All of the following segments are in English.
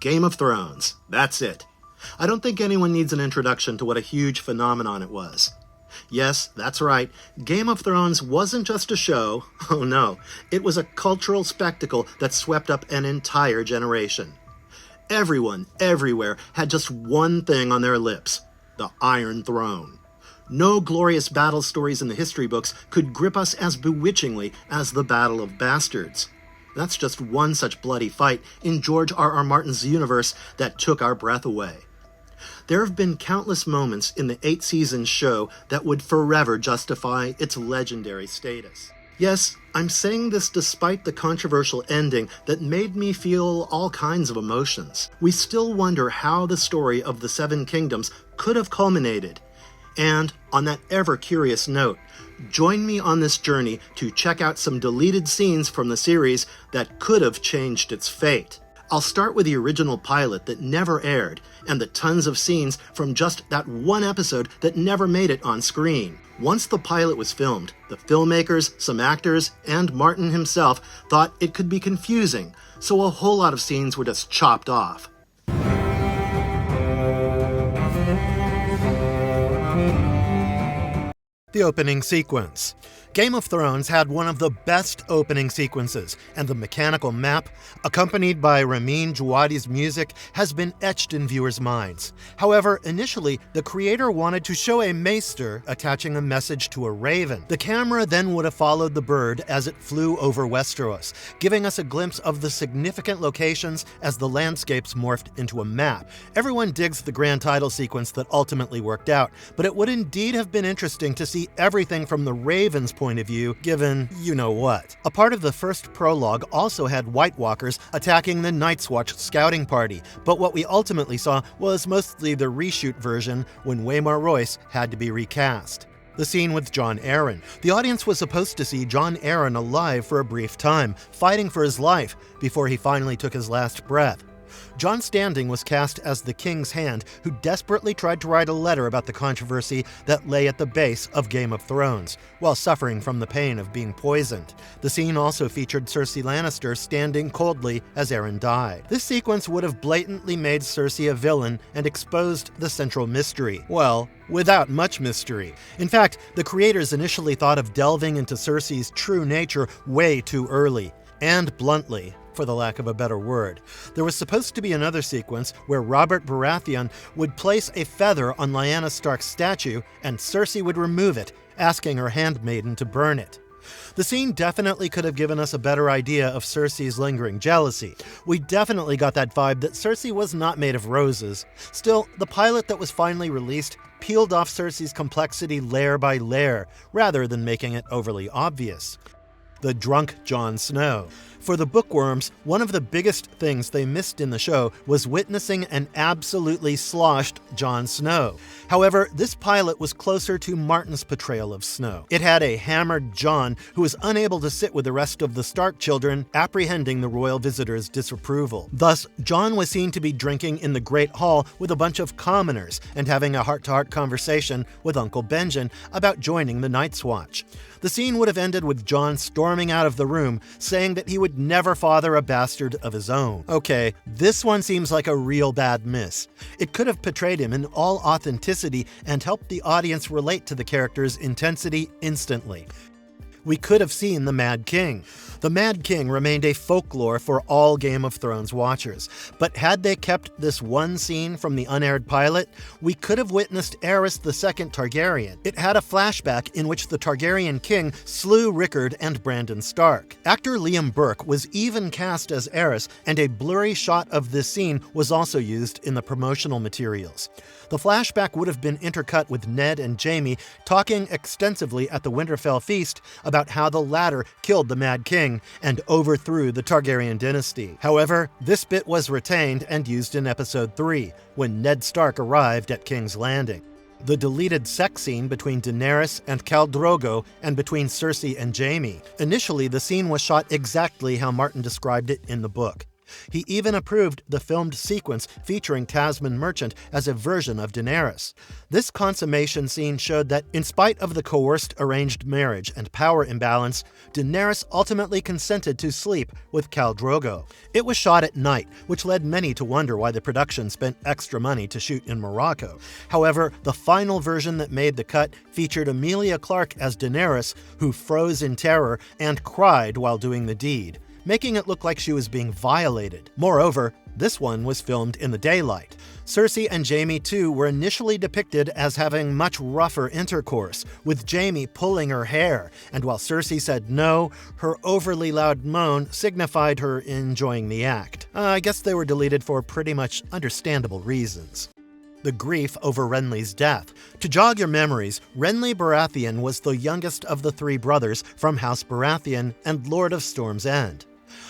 Game of Thrones. That's it. I don't think anyone needs an introduction to what a huge phenomenon it was. Yes, that's right. Game of Thrones wasn't just a show. Oh no, it was a cultural spectacle that swept up an entire generation. Everyone, everywhere, had just one thing on their lips: the Iron Throne. No glorious battle stories in the history books could grip us as bewitchingly as the Battle of Bastards. That's just one such bloody fight in George R.R. Martin's universe that took our breath away. There have been countless moments in the 8-season show that would forever justify its legendary status. Yes, I'm saying this despite the controversial ending that made me feel all kinds of emotions. We still wonder how the story of the Seven Kingdoms could have culminated. And, on that ever-curious note, join me on this journey to check out some deleted scenes from the series that could have changed its fate. I'll start with the original pilot that never aired, and the tons of scenes from just that one episode that never made it on screen. Once the pilot was filmed, the filmmakers, some actors, and Martin himself thought it could be confusing, so a whole lot of scenes were just chopped off. The opening sequence. Game of Thrones had one of the best opening sequences, and the mechanical map, accompanied by Ramin Djawadi's music, has been etched in viewers' minds. However, initially, the creator wanted to show a maester attaching a message to a raven. The camera then would have followed the bird as it flew over Westeros, giving us a glimpse of the significant locations as the landscapes morphed into a map. Everyone digs the grand title sequence that ultimately worked out, but it would indeed have been interesting to see everything from the raven's point of view, given you-know-what. A part of the first prologue also had White Walkers attacking the Night's Watch scouting party, but what we ultimately saw was mostly the reshoot version when Waymar Royce had to be recast. The scene with Jon Arryn. The audience was supposed to see Jon Arryn alive for a brief time, fighting for his life, before he finally took his last breath. Jon Standing was cast as the King's Hand, who desperately tried to write a letter about the controversy that lay at the base of Game of Thrones, while suffering from the pain of being poisoned. The scene also featured Cersei Lannister standing coldly as Arryn died. This sequence would have blatantly made Cersei a villain and exposed the central mystery. Well, without much mystery. In fact, the creators initially thought of delving into Cersei's true nature way too early, and bluntly, for the lack of a better word. There was supposed to be another sequence where Robert Baratheon would place a feather on Lyanna Stark's statue and Cersei would remove it, asking her handmaiden to burn it. The scene definitely could have given us a better idea of Cersei's lingering jealousy. We definitely got that vibe that Cersei was not made of roses. Still, the pilot that was finally released peeled off Cersei's complexity layer by layer, rather than making it overly obvious. The drunk Jon Snow. For the bookworms, one of the biggest things they missed in the show was witnessing an absolutely sloshed Jon Snow. However, this pilot was closer to Martin's portrayal of Snow. It had a hammered Jon who was unable to sit with the rest of the Stark children, apprehending the royal visitor's disapproval. Thus, Jon was seen to be drinking in the Great Hall with a bunch of commoners and having a heart-to-heart conversation with Uncle Benjen about joining the Night's Watch. The scene would have ended with Jon storming out of the room, saying that he would never father a bastard of his own. Okay, this one seems like a real bad miss. It could have portrayed him in all authenticity and helped the audience relate to the character's intensity instantly. We could have seen the Mad King. The Mad King remained a folklore for all Game of Thrones watchers, but had they kept this one scene from the unaired pilot, we could have witnessed Aerys II Targaryen. It had a flashback in which the Targaryen king slew Rickard and Brandon Stark. Actor Liam Burke was even cast as Aerys, and a blurry shot of this scene was also used in the promotional materials. The flashback would have been intercut with Ned and Jaime talking extensively at the Winterfell feast about how the latter killed the Mad King and overthrew the Targaryen dynasty. However, this bit was retained and used in Episode 3, when Ned Stark arrived at King's Landing. The deleted sex scene between Daenerys and Khal Drogo and between Cersei and Jaime. Initially, the scene was shot exactly how Martin described it in the book. He even approved the filmed sequence featuring Tasman Merchant as a version of Daenerys. This consummation scene showed that, in spite of the coerced arranged marriage and power imbalance, Daenerys ultimately consented to sleep with Khal Drogo. It was shot at night, which led many to wonder why the production spent extra money to shoot in Morocco. However, the final version that made the cut featured Emilia Clarke as Daenerys, who froze in terror and cried while doing the deed, making it look like she was being violated. Moreover, this one was filmed in the daylight. Cersei and Jaime too were initially depicted as having much rougher intercourse, with Jaime pulling her hair, and while Cersei said no, her overly loud moan signified her enjoying the act. I guess they were deleted for pretty much understandable reasons. The grief over Renly's death. To jog your memories, Renly Baratheon was the youngest of the three brothers from House Baratheon and Lord of Storm's End.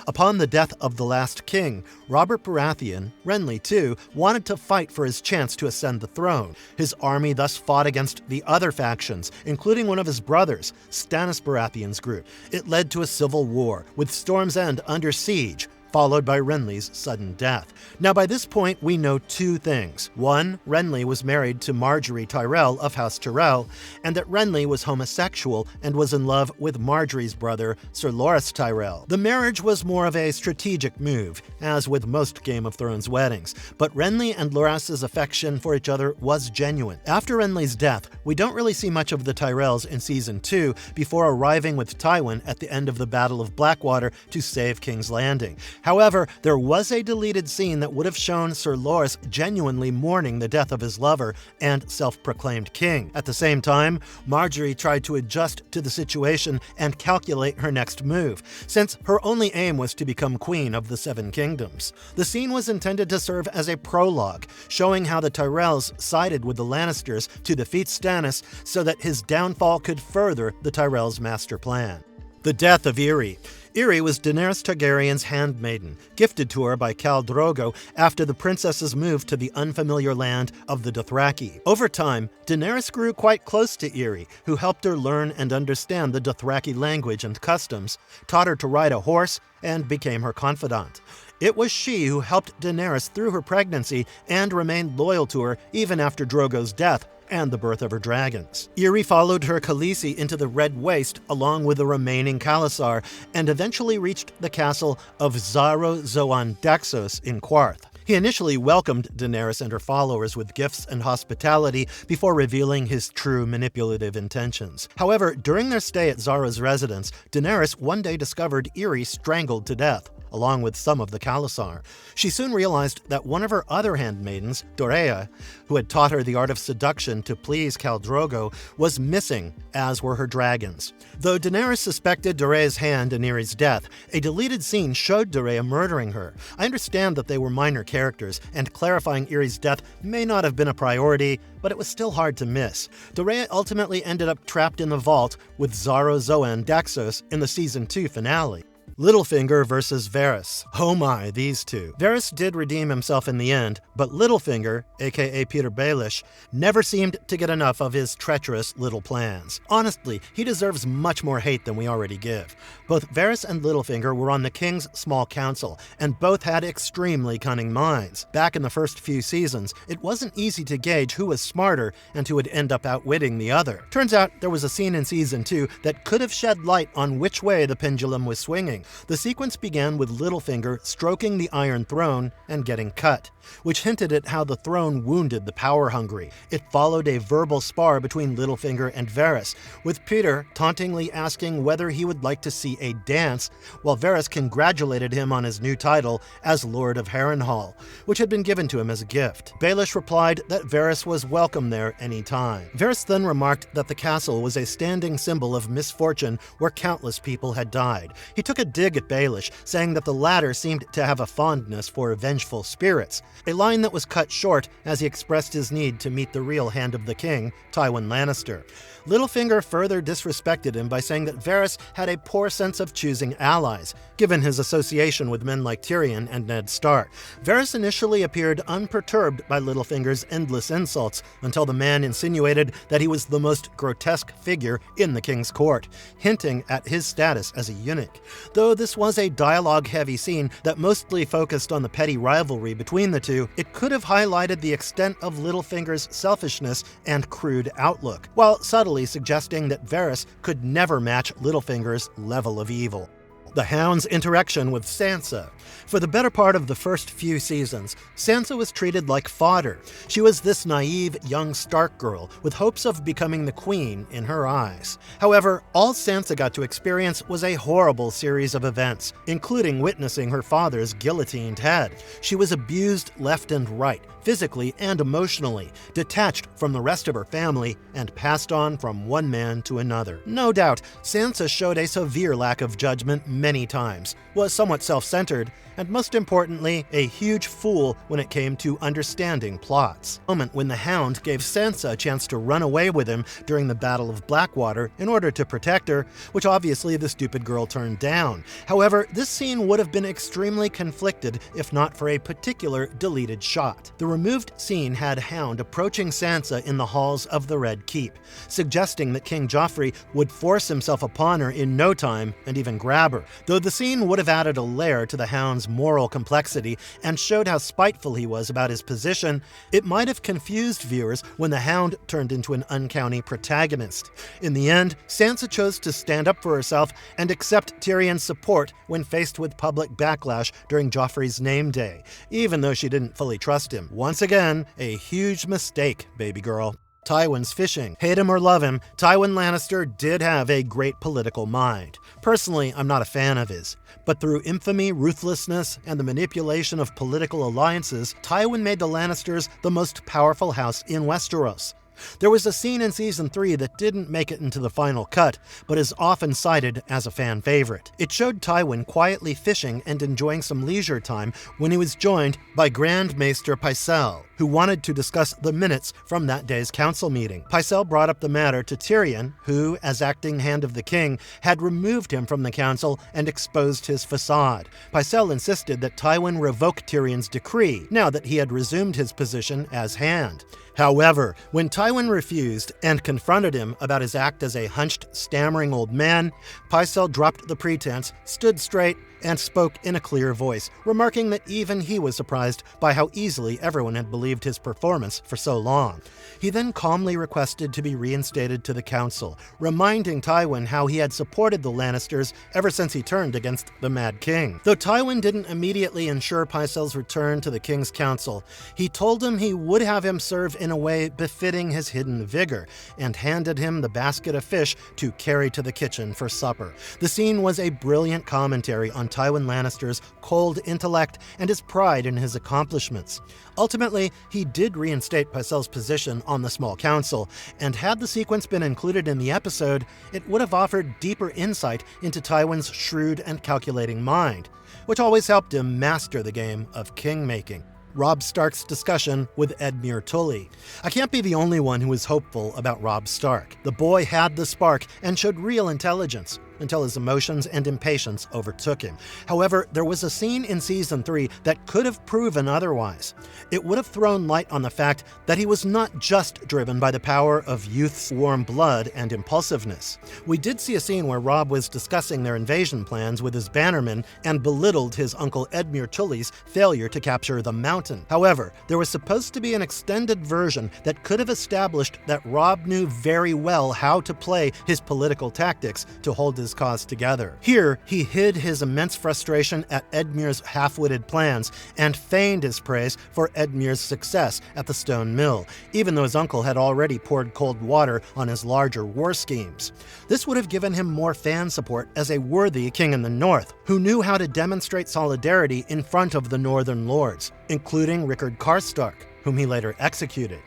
Upon the death of the last king, Robert Baratheon, Renly too, wanted to fight for his chance to ascend the throne. His army thus fought against the other factions, including one of his brothers, Stannis Baratheon's group. It led to a civil war, with Storm's End under siege, followed by Renly's sudden death. Now by this point we know two things. One, Renly was married to Margaery Tyrell of House Tyrell, and that Renly was homosexual and was in love with Margaery's brother, Sir Loras Tyrell. The marriage was more of a strategic move, as with most Game of Thrones weddings, but Renly and Loras's affection for each other was genuine. After Renly's death, we don't really see much of the Tyrells in Season 2 before arriving with Tywin at the end of the Battle of Blackwater to save King's Landing. However, there was a deleted scene that would have shown Sir Loras genuinely mourning the death of his lover and self-proclaimed king. At the same time, Margaery tried to adjust to the situation and calculate her next move, since her only aim was to become queen of the Seven Kingdoms. The scene was intended to serve as a prologue, showing how the Tyrells sided with the Lannisters to defeat Stannis so that his downfall could further the Tyrells' master plan. The death of Irri. Irri was Daenerys Targaryen's handmaiden, gifted to her by Khal Drogo after the princess's move to the unfamiliar land of the Dothraki. Over time, Daenerys grew quite close to Irri, who helped her learn and understand the Dothraki language and customs, taught her to ride a horse, and became her confidant. It was she who helped Daenerys through her pregnancy and remained loyal to her even after Drogo's death and the birth of her dragons. Irri followed her Khaleesi into the Red Waste along with the remaining Khalasar and eventually reached the castle of Xaro Xhoan Daxos in Qarth. He initially welcomed Daenerys and her followers with gifts and hospitality before revealing his true manipulative intentions. However, during their stay at Xaro's residence, Daenerys one day discovered Irri strangled to death, along with some of the Khalasar. She soon realized that one of her other handmaidens, Doreah, who had taught her the art of seduction to please Khal Drogo, was missing, as were her dragons. Though Daenerys suspected Doreah's hand in Irri's death, a deleted scene showed Doreah murdering her. I understand that they were minor characters, and clarifying Irri's death may not have been a priority, but it was still hard to miss. Doreah ultimately ended up trapped in the vault with Xaro Xhoan Daxos in the Season 2 finale. Littlefinger versus Varys. Oh my, these two. Varys did redeem himself in the end, but Littlefinger, aka Peter Baelish, never seemed to get enough of his treacherous little plans. Honestly, he deserves much more hate than we already give. Both Varys and Littlefinger were on the King's Small Council, and both had extremely cunning minds. Back in the first few seasons, it wasn't easy to gauge who was smarter and who would end up outwitting the other. Turns out there was a scene in Season 2 that could have shed light on which way the pendulum was swinging. The sequence began with Littlefinger stroking the Iron Throne and getting cut, which hinted at how the throne wounded the power-hungry. It followed a verbal spar between Littlefinger and Varys, with Peter tauntingly asking whether he would like to see a dance, while Varys congratulated him on his new title as Lord of Harrenhal, which had been given to him as a gift. Baelish replied that Varys was welcome there any time. Varys then remarked that the castle was a standing symbol of misfortune where countless people had died. He took a dig at Baelish, saying that the latter seemed to have a fondness for vengeful spirits, a line that was cut short as he expressed his need to meet the real Hand of the King, Tywin Lannister. Littlefinger further disrespected him by saying that Varys had a poor sense of choosing allies, given his association with men like Tyrion and Ned Stark. Varys initially appeared unperturbed by Littlefinger's endless insults, until the man insinuated that he was the most grotesque figure in the king's court, hinting at his status as a eunuch. Though this was a dialogue-heavy scene that mostly focused on the petty rivalry between the two, it could have highlighted the extent of Littlefinger's selfishness and crude outlook, while subtly suggesting that Varys could never match Littlefinger's level of evil. The Hound's interaction with Sansa. For the better part of the first few seasons, Sansa was treated like fodder. She was this naive, young Stark girl with hopes of becoming the queen in her eyes. However, all Sansa got to experience was a horrible series of events, including witnessing her father's guillotined head. She was abused left and right, physically and emotionally, detached from the rest of her family, and passed on from one man to another. No doubt, Sansa showed a severe lack of judgment many times, was somewhat self-centered, and most importantly, a huge fool when it came to understanding plots. The moment when the Hound gave Sansa a chance to run away with him during the Battle of Blackwater in order to protect her, which obviously the stupid girl turned down. However, this scene would have been extremely conflicted if not for a particular deleted shot. The removed scene had Hound approaching Sansa in the halls of the Red Keep, suggesting that King Joffrey would force himself upon her in no time and even grab her. Though the scene would have added a layer to the Hound's moral complexity and showed how spiteful he was about his position, it might have confused viewers when the Hound turned into an uncanny protagonist. In the end, Sansa chose to stand up for herself and accept Tyrion's support when faced with public backlash during Joffrey's name day, even though she didn't fully trust him. Once again, a huge mistake, baby girl. Tywin's fishing. Hate him or love him, Tywin Lannister did have a great political mind. Personally, I'm not a fan of his, but through infamy, ruthlessness, and the manipulation of political alliances, Tywin made the Lannisters the most powerful house in Westeros. There was a scene in Season 3 that didn't make it into the final cut, but is often cited as a fan favorite. It showed Tywin quietly fishing and enjoying some leisure time when he was joined by Grand Maester Pycelle, who wanted to discuss the minutes from that day's council meeting. Pycelle brought up the matter to Tyrion, who, as acting Hand of the King, had removed him from the council and exposed his facade. Pycelle insisted that Tywin revoke Tyrion's decree, now that he had resumed his position as Hand. However, when Tywin refused and confronted him about his act as a hunched, stammering old man, Pycelle dropped the pretense, stood straight, and spoke in a clear voice, remarking that even he was surprised by how easily everyone had believed his performance for so long. He then calmly requested to be reinstated to the council, reminding Tywin how he had supported the Lannisters ever since he turned against the Mad King. Though Tywin didn't immediately ensure Pycelle's return to the King's Council, he told him he would have him serve in a way befitting his hidden vigor, and handed him the basket of fish to carry to the kitchen for supper. The scene was a brilliant commentary on Tywin Lannister's cold intellect and his pride in his accomplishments. Ultimately, he did reinstate Pycelle's position on the small council, and had the sequence been included in the episode, it would have offered deeper insight into Tywin's shrewd and calculating mind, which always helped him master the game of king-making. Robb Stark's discussion with Edmure Tully. I can't be the only one who is hopeful about Robb Stark. The boy had the spark and showed real intelligence, until his emotions and impatience overtook him. However, there was a scene in Season 3 that could have proven otherwise. It would have thrown light on the fact that he was not just driven by the power of youth's warm blood and impulsiveness. We did see a scene where Robb was discussing their invasion plans with his bannermen and belittled his uncle Edmure Tully's failure to capture the mountain. However, there was supposed to be an extended version that could have established that Robb knew very well how to play his political tactics to hold his cause together. Here, he hid his immense frustration at Edmure's half-witted plans and feigned his praise for Edmure's success at the Stone Mill, even though his uncle had already poured cold water on his larger war schemes. This would have given him more fan support as a worthy king in the North, who knew how to demonstrate solidarity in front of the Northern Lords, including Rickard Karstark, whom he later executed.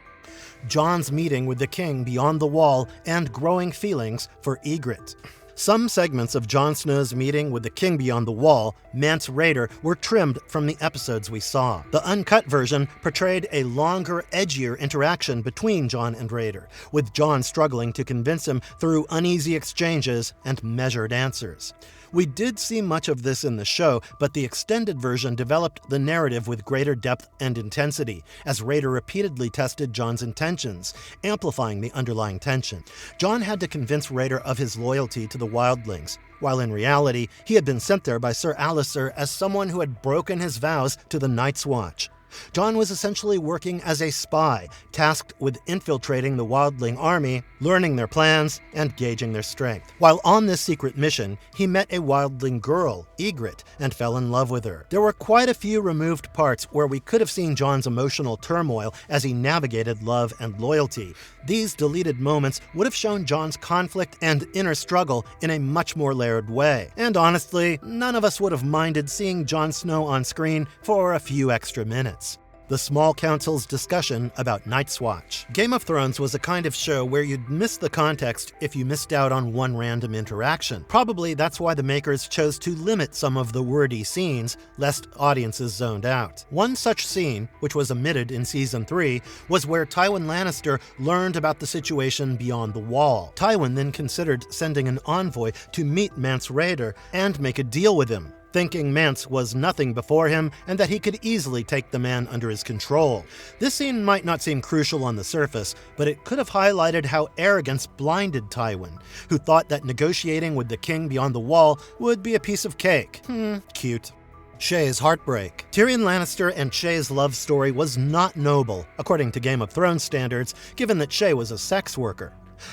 Jon's meeting with the king beyond the wall and growing feelings for Ygritte. Some segments of Jon Snow's meeting with the King Beyond the Wall, Mance Rayder, were trimmed from the episodes we saw. The uncut version portrayed a longer, edgier interaction between Jon and Rayder, with Jon struggling to convince him through uneasy exchanges and measured answers. We did see much of this in the show, but the extended version developed the narrative with greater depth and intensity, as Rayder repeatedly tested Jon's intentions, amplifying the underlying tension. Jon had to convince Rayder of his loyalty to the the wildlings, while in reality, he had been sent there by Sir Alliser as someone who had broken his vows to the Night's Watch. Jon was essentially working as a spy, tasked with infiltrating the wildling army, learning their plans, and gauging their strength. While on this secret mission, he met a wildling girl, Ygritte, and fell in love with her. There were quite a few removed parts where we could have seen Jon's emotional turmoil as he navigated love and loyalty. These deleted moments would have shown Jon's conflict and inner struggle in a much more layered way. And honestly, none of us would have minded seeing Jon Snow on screen for a few extra minutes. The Small Council's discussion about Night's Watch. Game of Thrones was a kind of show where you'd miss the context if you missed out on one random interaction. Probably that's why the makers chose to limit some of the wordy scenes, lest audiences zoned out. One such scene, which was omitted in Season 3, was where Tywin Lannister learned about the situation beyond the Wall. Tywin then considered sending an envoy to meet Mance Rayder and make a deal with him, thinking Mance was nothing before him and that he could easily take the man under his control. This scene might not seem crucial on the surface, but it could have highlighted how arrogance blinded Tywin, who thought that negotiating with the king beyond the Wall would be a piece of cake. Cute. Shae's heartbreak. Tyrion Lannister and Shae's love story was not noble, according to Game of Thrones standards, given that Shae was a sex worker.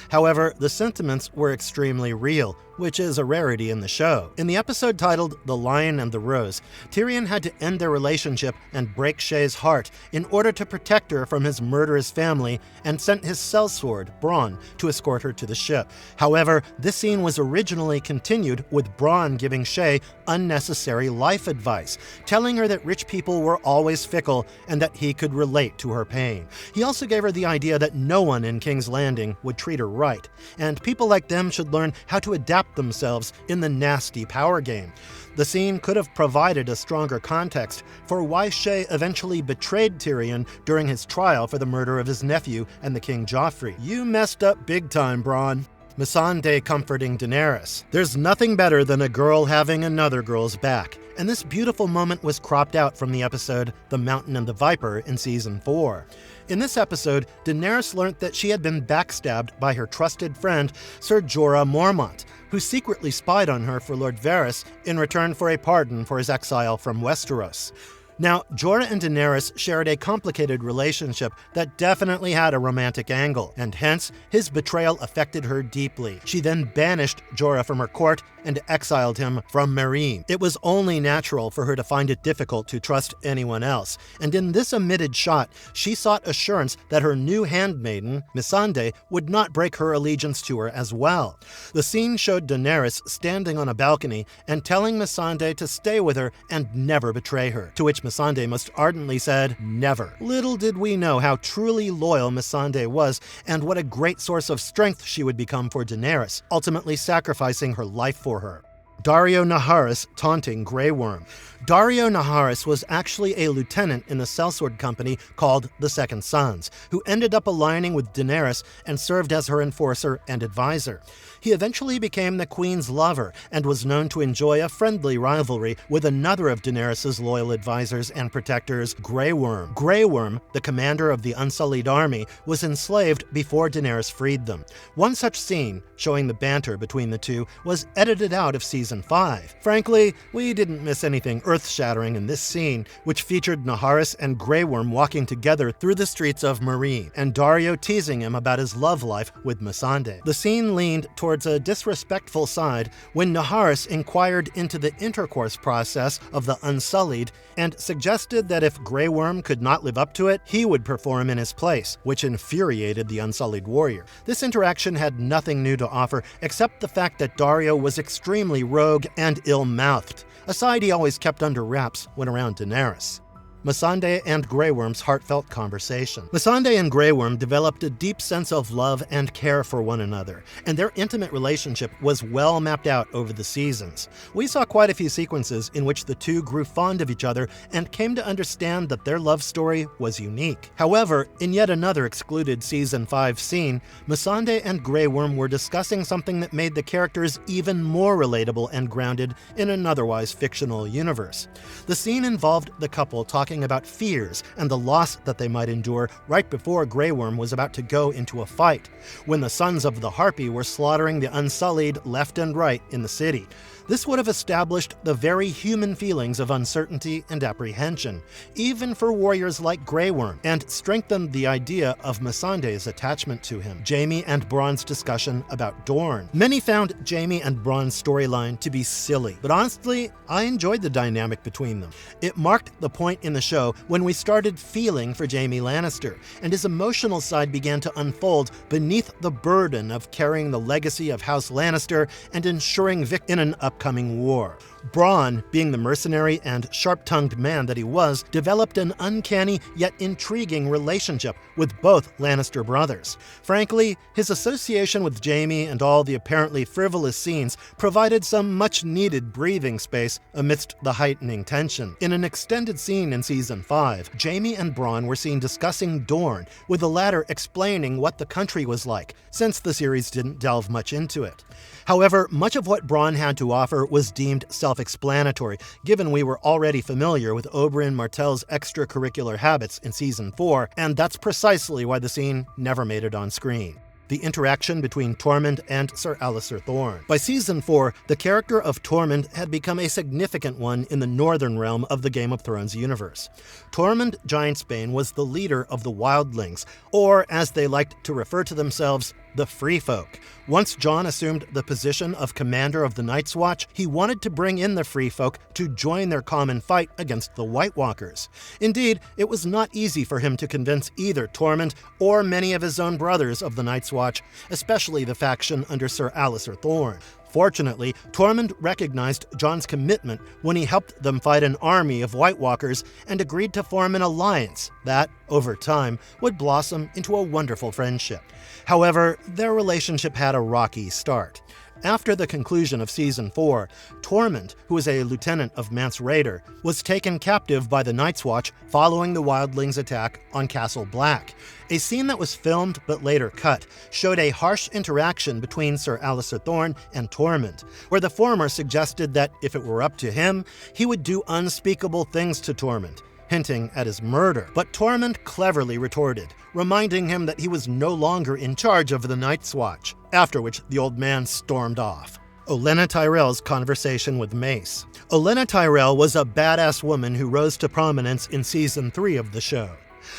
However, the sentiments were extremely real, which is a rarity in the show. In the episode titled The Lion and the Rose, Tyrion had to end their relationship and break Shae's heart in order to protect her from his murderous family and sent his sellsword, Bronn, to escort her to the ship. However, this scene was originally continued with Bronn giving Shae unnecessary life advice, telling her that rich people were always fickle and that he could relate to her pain. He also gave her the idea that no one in King's Landing would treat her right, and people like them should learn how to adapt themselves in the nasty power game. The scene could have provided a stronger context for why Shae eventually betrayed Tyrion during his trial for the murder of his nephew and the King Joffrey. You messed up big time, Bronn. Missandei comforting Daenerys. There's nothing better than a girl having another girl's back, and this beautiful moment was cropped out from the episode The Mountain and the Viper in Season 4. In this episode, Daenerys learnt that she had been backstabbed by her trusted friend, Ser Jorah Mormont, who secretly spied on her for Lord Varys in return for a pardon for his exile from Westeros. Now, Jorah and Daenerys shared a complicated relationship that definitely had a romantic angle, and hence, his betrayal affected her deeply. She then banished Jorah from her court and exiled him from Meereen. It was only natural for her to find it difficult to trust anyone else, and in this omitted shot, she sought assurance that her new handmaiden, Missandei, would not break her allegiance to her as well. The scene showed Daenerys standing on a balcony and telling Missandei to stay with her and never betray her, to which Missandei most ardently said, "Never." Little did we know how truly loyal Missandei was and what a great source of strength she would become for Daenerys, ultimately sacrificing her life for her. Daario Naharis taunting Grey Worm. Daario Naharis was actually a lieutenant in the sellsword company called the Second Sons, who ended up aligning with Daenerys and served as her enforcer and advisor. He eventually became the Queen's lover and was known to enjoy a friendly rivalry with another of Daenerys' loyal advisors and protectors, Grey Worm. Grey Worm, the commander of the Unsullied army, was enslaved before Daenerys freed them. One such scene, showing the banter between the two, was edited out of Season 5. Frankly, we didn't miss anything earth-shattering in this scene, which featured Naharis and Grey Worm walking together through the streets of Meereen, and Daario teasing him about his love life with Missandei. The scene leaned towards a disrespectful side when Naharis inquired into the intercourse process of the Unsullied and suggested that if Grey Worm could not live up to it, he would perform in his place, which infuriated the Unsullied warrior. This interaction had nothing new to offer except the fact that Daario was extremely rogue and ill-mouthed, a side he always kept under wraps when around Daenerys. Missandei and Grey Worm's heartfelt conversation. Missandei and Grey Worm developed a deep sense of love and care for one another, and their intimate relationship was well mapped out over the seasons. We saw quite a few sequences in which the two grew fond of each other and came to understand that their love story was unique. However, in yet another excluded Season 5 scene, Missandei and Grey Worm were discussing something that made the characters even more relatable and grounded in an otherwise fictional universe. The scene involved the couple talking talking about fears and the loss that they might endure right before Grey Worm was about to go into a fight, when the sons of the Harpy were slaughtering the Unsullied left and right in the city. This would have established the very human feelings of uncertainty and apprehension, even for warriors like Grey Worm, and strengthened the idea of Missandei's attachment to him. Jaime and Bronn's discussion about Dorne. Many found Jaime and Bronn's storyline to be silly, but honestly, I enjoyed the dynamic between them. It marked the point in the show when we started feeling for Jaime Lannister, and his emotional side began to unfold beneath the burden of carrying the legacy of House Lannister and ensuring victory in an upcoming war. Bronn, being the mercenary and sharp-tongued man that he was, developed an uncanny yet intriguing relationship with both Lannister brothers. Frankly, his association with Jaime and all the apparently frivolous scenes provided some much-needed breathing space amidst the heightening tension. In an extended scene in Season 5, Jaime and Bronn were seen discussing Dorne, with the latter explaining what the country was like, since the series didn't delve much into it. However, much of what Bronn had to offer was deemed self-explanatory, given we were already familiar with Oberyn Martell's extracurricular habits in Season 4, and that's precisely why the scene never made it on screen. The interaction between Tormund and Sir Alliser Thorne. By Season 4, the character of Tormund had become a significant one in the northern realm of the Game of Thrones universe. Tormund Giantsbane was the leader of the Wildlings, or as they liked to refer to themselves, the Free Folk. Once Jon assumed the position of commander of the Night's Watch, he wanted to bring in the Free Folk to join their common fight against the White Walkers. Indeed, it was not easy for him to convince either Tormund or many of his own brothers of the Night's Watch, especially the faction under Sir Alliser Thorne. Fortunately, Tormund recognized Jon's commitment when he helped them fight an army of White Walkers and agreed to form an alliance that, over time, would blossom into a wonderful friendship. However, their relationship had a rocky start. After the conclusion of Season 4, Tormund, who was a lieutenant of Mance Rayder, was taken captive by the Night's Watch following the Wildlings' attack on Castle Black. A scene that was filmed but later cut showed a harsh interaction between Sir Alliser Thorne and Tormund, where the former suggested that if it were up to him, he would do unspeakable things to Tormund, hinting at his murder. But Tormund cleverly retorted, reminding him that he was no longer in charge of the Night's Watch, after which the old man stormed off. Olenna Tyrell's conversation with Mace. Olenna Tyrell was a badass woman who rose to prominence in Season 3 of the show.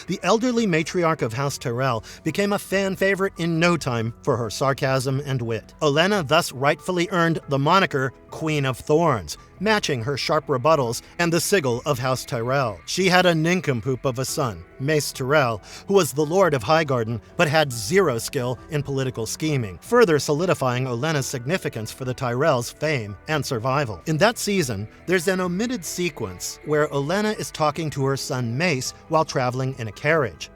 The elderly matriarch of House Tyrell became a fan favorite in no time for her sarcasm and wit. Olenna thus rightfully earned the moniker Queen of Thorns, matching her sharp rebuttals and the sigil of House Tyrell. She had a nincompoop of a son, Mace Tyrell, who was the Lord of Highgarden but had zero skill in political scheming, further solidifying Olenna's significance for the Tyrells' fame and survival. In that season, there's an omitted sequence where Olenna is talking to her son Mace while traveling in a carriage.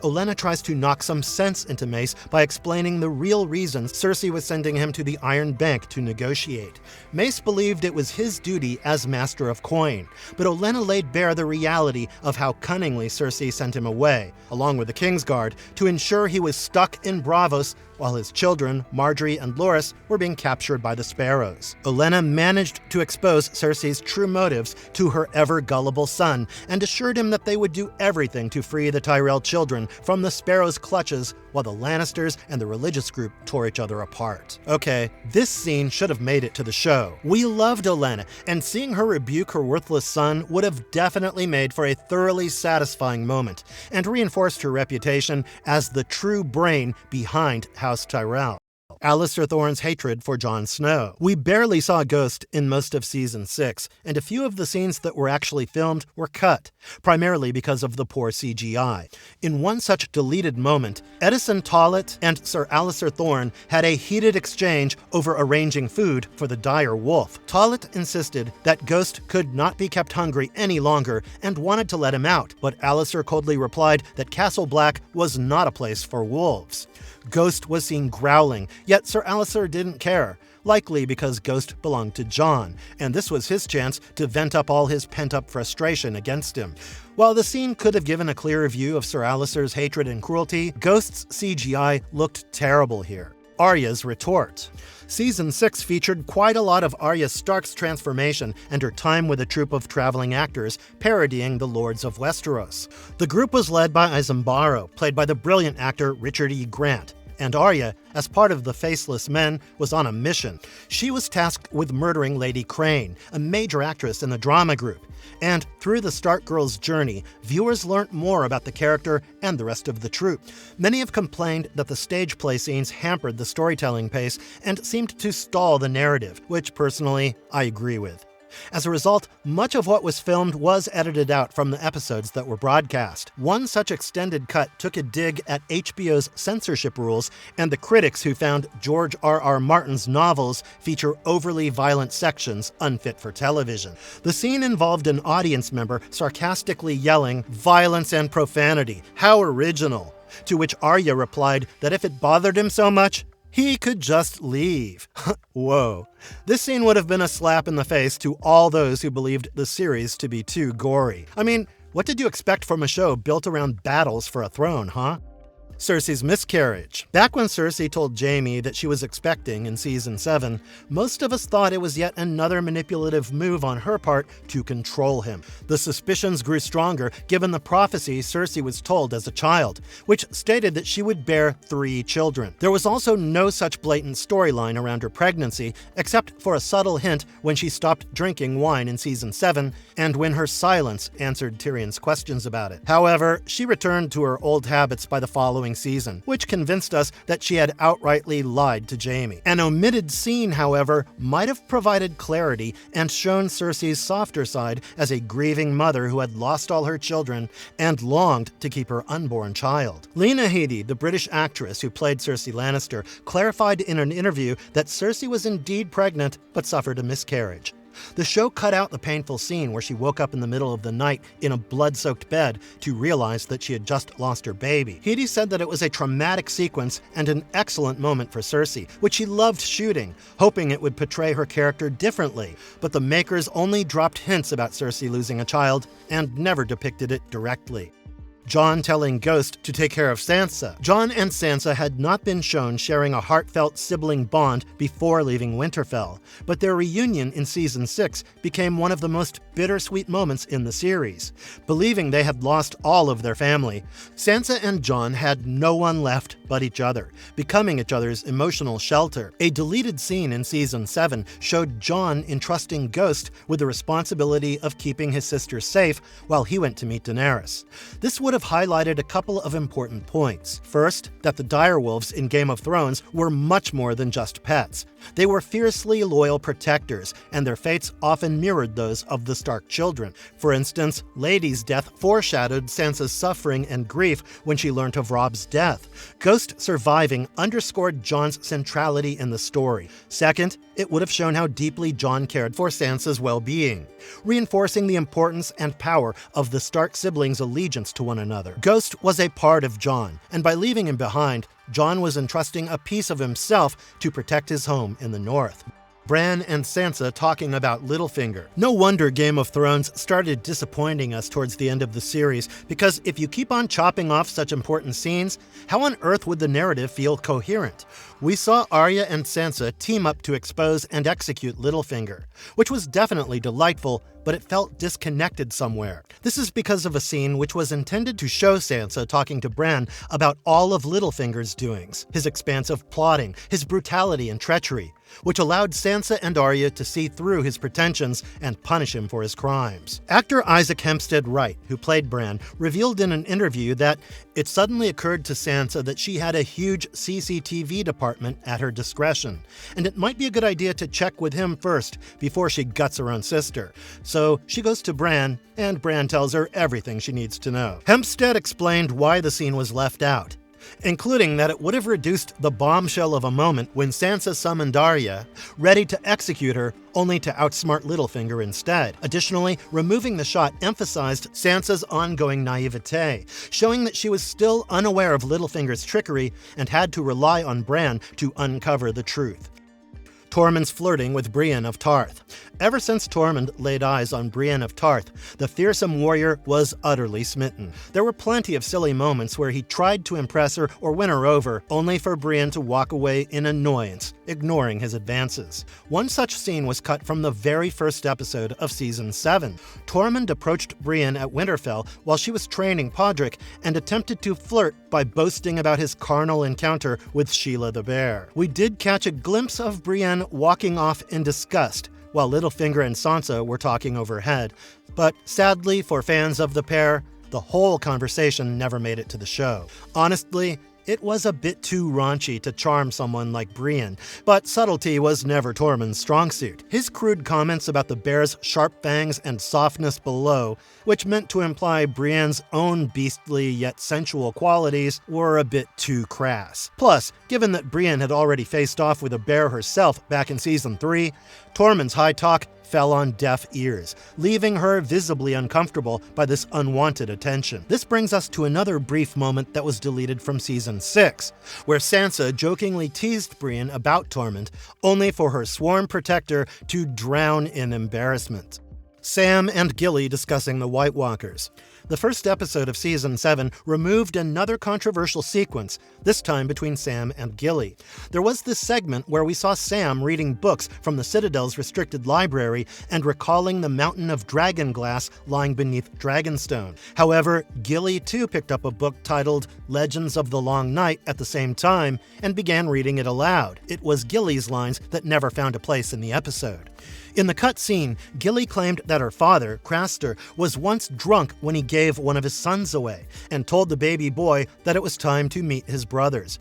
Olenna tries to knock some sense into Mace by explaining the real reasons Cersei was sending him to the Iron Bank to negotiate. Mace believed it was his duty as Master of Coin, but Olenna laid bare the reality of how cunningly Cersei sent him away, along with the Kingsguard, to ensure he was stuck in Braavos while his children, Margaery and Loras, were being captured by the Sparrows. Olenna managed to expose Cersei's true motives to her ever-gullible son, and assured him that they would do everything to free the Tyrell children from the Sparrows' clutches while the Lannisters and the religious group tore each other apart. Okay, this scene should have made it to the show. We loved Olenna, and seeing her rebuke her worthless son would have definitely made for a thoroughly satisfying moment, and reinforced her reputation as the true brain behind House Tyrell. Alliser Thorne's hatred for Jon Snow. We barely saw Ghost in most of Season 6, and a few of the scenes that were actually filmed were cut, primarily because of the poor CGI. In one such deleted moment, Edison Tollett and Sir Alliser Thorne had a heated exchange over arranging food for the dire wolf. Tollett insisted that Ghost could not be kept hungry any longer and wanted to let him out, but Alliser coldly replied that Castle Black was not a place for wolves. Ghost was seen growling, yet Sir Alliser didn't care, likely because Ghost belonged to Jon, and this was his chance to vent up all his pent-up frustration against him. While the scene could have given a clearer view of Sir Alliser's hatred and cruelty, Ghost's CGI looked terrible here. Arya's retort. Season 6 featured quite a lot of Arya Stark's transformation and her time with a troupe of traveling actors parodying the Lords of Westeros. The group was led by Isambaro, played by the brilliant actor Richard E. Grant, and Arya, as part of the Faceless Men, was on a mission. She was tasked with murdering Lady Crane, a major actress in the drama group. And through the Stark girl's journey, viewers learnt more about the character and the rest of the troupe. Many have complained that the stage play scenes hampered the storytelling pace and seemed to stall the narrative, which personally I agree with. As a result, much of what was filmed was edited out from the episodes that were broadcast. One such extended cut took a dig at HBO's censorship rules and the critics who found George R.R. Martin's novels feature overly violent sections unfit for television. The scene involved an audience member sarcastically yelling, "Violence and profanity, how original!" To which Arya replied that if it bothered him so much, he could just leave. Whoa. This scene would have been a slap in the face to all those who believed the series to be too gory. I mean, what did you expect from a show built around battles for a throne, huh? Cersei's miscarriage. Back when Cersei told Jaime that she was expecting in Season 7, most of us thought it was yet another manipulative move on her part to control him. The suspicions grew stronger given the prophecy Cersei was told as a child, which stated that she would bear 3 children. There was also no such blatant storyline around her pregnancy, except for a subtle hint when she stopped drinking wine in Season 7, and when her silence answered Tyrion's questions about it. However, she returned to her old habits by the following season, which convinced us that she had outrightly lied to Jaime. An omitted scene, however, might have provided clarity and shown Cersei's softer side as a grieving mother who had lost all her children and longed to keep her unborn child. Lena Headey, the British actress who played Cersei Lannister, clarified in an interview that Cersei was indeed pregnant but suffered a miscarriage. The show cut out the painful scene where she woke up in the middle of the night in a blood-soaked bed to realize that she had just lost her baby. Headey said that it was a traumatic sequence and an excellent moment for Cersei, which she loved shooting, hoping it would portray her character differently. But the makers only dropped hints about Cersei losing a child and never depicted it directly. Jon telling Ghost to take care of Sansa. Jon and Sansa had not been shown sharing a heartfelt sibling bond before leaving Winterfell, but their reunion in Season 6 became one of the most bittersweet moments in the series. Believing they had lost all of their family, Sansa and Jon had no one left but each other, becoming each other's emotional shelter. A deleted scene in Season 7 showed Jon entrusting Ghost with the responsibility of keeping his sister safe while he went to meet Daenerys. This would have highlighted a couple of important points. First, that the direwolves in Game of Thrones were much more than just pets. They were fiercely loyal protectors, and their fates often mirrored those of the Stark children. For instance, Lady's death foreshadowed Sansa's suffering and grief when she learned of Robb's death. Ghost surviving underscored Jon's centrality in the story. Second, it would have shown how deeply Jon cared for Sansa's well-being, reinforcing the importance and power of the Stark siblings' allegiance to one another. Ghost was a part of Jon, and by leaving him behind, Jon was entrusting a piece of himself to protect his home in the north. Bran and Sansa talking about Littlefinger. No wonder Game of Thrones started disappointing us towards the end of the series, because if you keep on chopping off such important scenes, how on earth would the narrative feel coherent? We saw Arya and Sansa team up to expose and execute Littlefinger, which was definitely delightful, but it felt disconnected somewhere. This is because of a scene which was intended to show Sansa talking to Bran about all of Littlefinger's doings, his expansive plotting, his brutality and treachery, which allowed Sansa and Arya to see through his pretensions and punish him for his crimes. Actor Isaac Hempstead Wright, who played Bran, revealed in an interview that it suddenly occurred to Sansa that she had a huge CCTV department at her discretion, and it might be a good idea to check with him first before she guts her own sister. So she goes to Bran, and Bran tells her everything she needs to know. Hempstead explained why the scene was left out, including that it would have reduced the bombshell of a moment when Sansa summoned Arya, ready to execute her, only to outsmart Littlefinger instead. Additionally, removing the shot emphasized Sansa's ongoing naivete, showing that she was still unaware of Littlefinger's trickery and had to rely on Bran to uncover the truth. Tormund's flirting with Brienne of Tarth. Ever since Tormund laid eyes on Brienne of Tarth, the fearsome warrior was utterly smitten. There were plenty of silly moments where he tried to impress her or win her over, only for Brienne to walk away in annoyance, ignoring his advances. One such scene was cut from the very first episode of Season 7. Tormund approached Brienne at Winterfell while she was training Podrick and attempted to flirt by boasting about his carnal encounter with Sheila the Bear. We did catch a glimpse of Brienne walking off in disgust while Littlefinger and Sansa were talking overhead, but sadly for fans of the pair, the whole conversation never made it to the show. Honestly, it was a bit too raunchy to charm someone like Brienne, but subtlety was never Tormund's strong suit. His crude comments about the bear's sharp fangs and softness below, which meant to imply Brienne's own beastly yet sensual qualities, were a bit too crass. Plus, given that Brienne had already faced off with a bear herself back in Season 3, Tormund's high talk fell on deaf ears, leaving her visibly uncomfortable by this unwanted attention. This brings us to another brief moment that was deleted from Season 6, where Sansa jokingly teased Brienne about Tormund, only for her sworn protector to drown in embarrassment. Sam and Gilly discussing the White Walkers. The first episode of Season 7 removed another controversial sequence, this time between Sam and Gilly. There was this segment where we saw Sam reading books from the Citadel's restricted library and recalling the mountain of dragon glass lying beneath Dragonstone. However, Gilly too picked up a book titled Legends of the Long Night at the same time and began reading it aloud. It was Gilly's lines that never found a place in the episode. In the cut scene, Gilly claimed that her father, Craster, was once drunk when he gave one of his sons away, and told the baby boy that it was time to meet his brothers.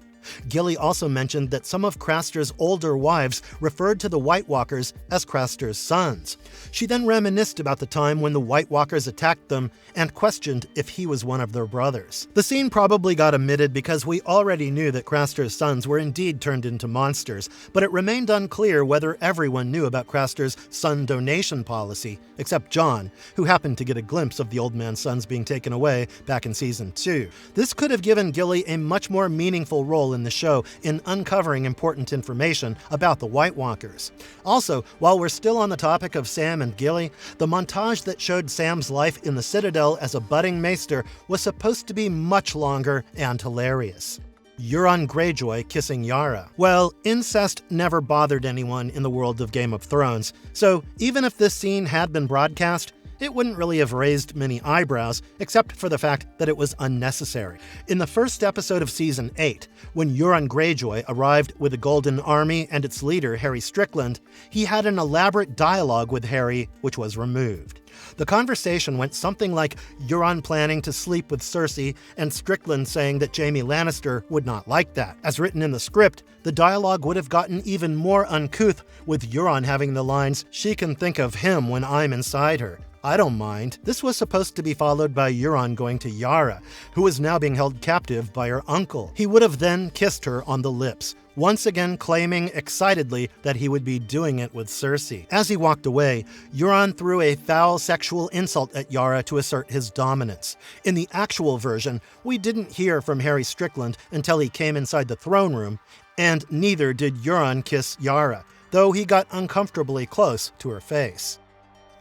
Gilly also mentioned that some of Craster's older wives referred to the White Walkers as Craster's sons. She then reminisced about the time when the White Walkers attacked them and questioned if he was one of their brothers. The scene probably got omitted because we already knew that Craster's sons were indeed turned into monsters, but it remained unclear whether everyone knew about Craster's son donation policy, except Jon, who happened to get a glimpse of the old man's sons being taken away back in Season 2. This could have given Gilly a much more meaningful role in the show in uncovering important information about the White Walkers. Also, while we're still on the topic of Sam and Gilly, the montage that showed Sam's life in the Citadel as a budding maester was supposed to be much longer and hilarious. Euron Greyjoy kissing Yara. Well, incest never bothered anyone in the world of Game of Thrones, so even if this scene had been broadcast, it wouldn't really have raised many eyebrows, except for the fact that it was unnecessary. In the first episode of Season 8, when Euron Greyjoy arrived with the Golden Army and its leader, Harry Strickland, he had an elaborate dialogue with Harry, which was removed. The conversation went something like Euron planning to sleep with Cersei and Strickland saying that Jaime Lannister would not like that. As written in the script, the dialogue would have gotten even more uncouth, with Euron having the lines, "She can think of him when I'm inside her. I don't mind." This was supposed to be followed by Euron going to Yara, who was now being held captive by her uncle. He would have then kissed her on the lips, once again claiming excitedly that he would be doing it with Cersei. As he walked away, Euron threw a foul sexual insult at Yara to assert his dominance. In the actual version, we didn't hear from Harry Strickland until he came inside the throne room, and neither did Euron kiss Yara, though he got uncomfortably close to her face.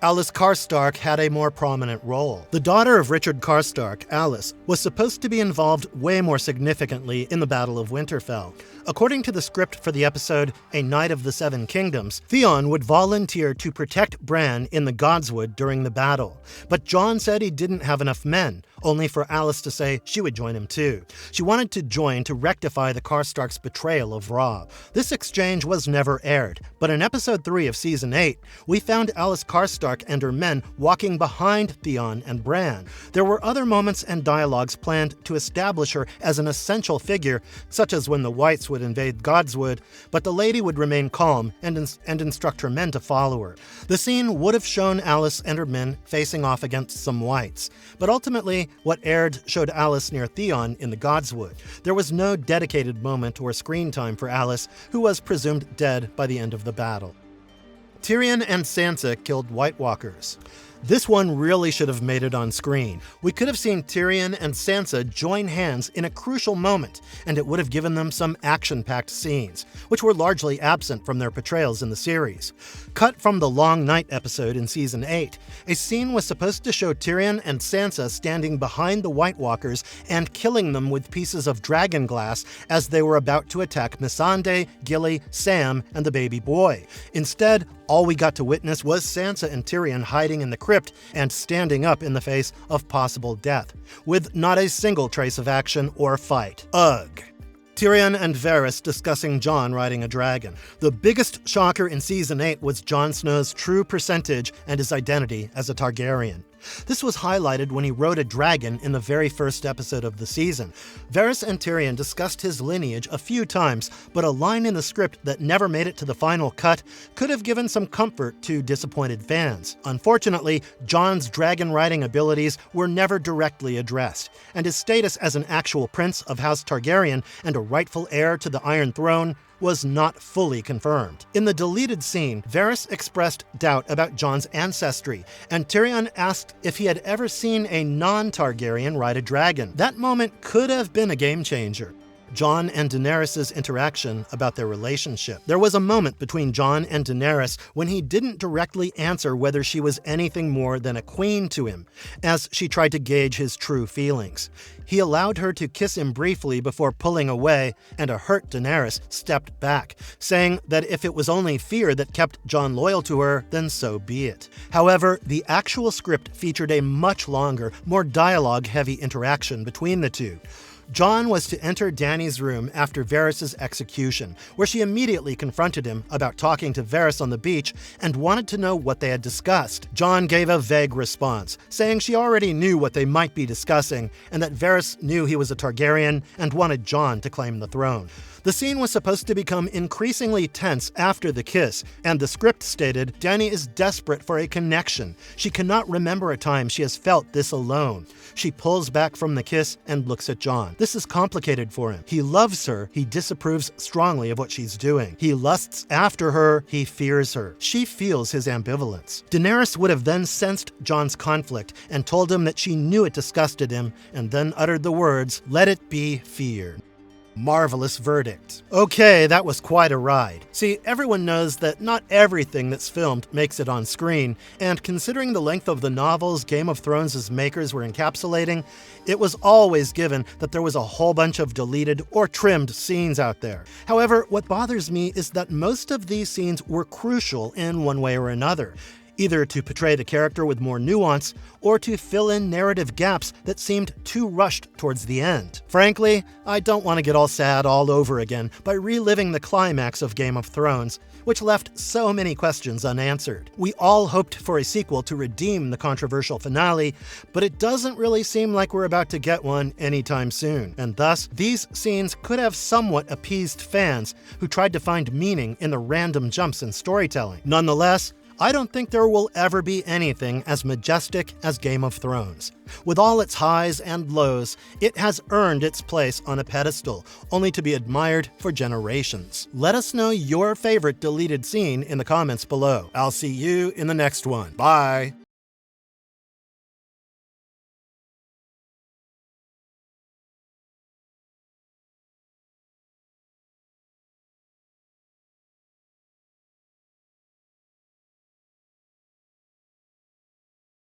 Alice Karstark had a more prominent role. The daughter of Richard Karstark, Alice, was supposed to be involved way more significantly in the Battle of Winterfell. According to the script for the episode A Knight of the Seven Kingdoms, Theon would volunteer to protect Bran in the Godswood during the battle. But Jon said he didn't have enough men, only for Alice to say she would join him too. She wanted to join to rectify the Karstarks' betrayal of Robb. This exchange was never aired, but in episode 3 of Season 8, we found Alice Karstark and her men walking behind Theon and Bran. There were other moments and dialogues planned to establish her as an essential figure, such as when the Whites would invade Godswood, but the lady would remain calm and instruct her men to follow her. The scene would have shown Alice and her men facing off against some Whites, but ultimately what aired showed Alice near Theon in the Godswood. There was no dedicated moment or screen time for Alice, who was presumed dead by the end of the battle. Tyrion and Sansa killed White Walkers. This one really should have made it on screen. We could have seen Tyrion and Sansa join hands in a crucial moment, and it would have given them some action-packed scenes, which were largely absent from their portrayals in the series. Cut from the Long Night episode in Season 8, a scene was supposed to show Tyrion and Sansa standing behind the White Walkers and killing them with pieces of dragon glass as they were about to attack Missandei, Gilly, Sam, and the baby boy. Instead, all we got to witness was Sansa and Tyrion hiding in the crypt and standing up in the face of possible death, with not a single trace of action or fight. Ugh. Tyrion and Varys discussing Jon riding a dragon. The biggest shocker in Season 8 was Jon Snow's true percentage and his identity as a Targaryen. This was highlighted when he rode a dragon in the very first episode of the season. Varys and Tyrion discussed his lineage a few times, but a line in the script that never made it to the final cut could have given some comfort to disappointed fans. Unfortunately, Jon's dragon-riding abilities were never directly addressed, and his status as an actual prince of House Targaryen and a rightful heir to the Iron Throne was not fully confirmed. In the deleted scene, Varys expressed doubt about Jon's ancestry, and Tyrion asked if he had ever seen a non-Targaryen ride a dragon. That moment could have been a game changer. Jon and Daenerys' interaction about their relationship. There was a moment between Jon and Daenerys when he didn't directly answer whether she was anything more than a queen to him, as she tried to gauge his true feelings. He allowed her to kiss him briefly before pulling away, and a hurt Daenerys stepped back, saying that if it was only fear that kept Jon loyal to her, then so be it. However, the actual script featured a much longer, more dialogue-heavy interaction between the two. Jon was to enter Dany's room after Varys' execution, where she immediately confronted him about talking to Varys on the beach and wanted to know what they had discussed. Jon gave a vague response, saying she already knew what they might be discussing and that Varys knew he was a Targaryen and wanted Jon to claim the throne. The scene was supposed to become increasingly tense after the kiss, and the script stated Dany is desperate for a connection. She cannot remember a time she has felt this alone. She pulls back from the kiss and looks at Jon. This is complicated for him. He loves her. He disapproves strongly of what she's doing. He lusts after her. He fears her. She feels his ambivalence. Daenerys would have then sensed Jon's conflict and told him that she knew it disgusted him, and then uttered the words, "Let it be feared." Marvelous verdict. Okay, that was quite a ride. See, everyone knows that not everything that's filmed makes it on screen, and considering the length of the novels Game of Thrones' makers were encapsulating, it was always given that there was a whole bunch of deleted or trimmed scenes out there. However, what bothers me is that most of these scenes were crucial in one way or another, either to portray the character with more nuance or to fill in narrative gaps that seemed too rushed towards the end. Frankly, I don't want to get all sad all over again by reliving the climax of Game of Thrones, which left so many questions unanswered. We all hoped for a sequel to redeem the controversial finale, but it doesn't really seem like we're about to get one anytime soon, and thus, these scenes could have somewhat appeased fans who tried to find meaning in the random jumps in storytelling. Nonetheless, I don't think there will ever be anything as majestic as Game of Thrones. With all its highs and lows, it has earned its place on a pedestal, only to be admired for generations. Let us know your favorite deleted scene in the comments below. I'll see you in the next one. Bye!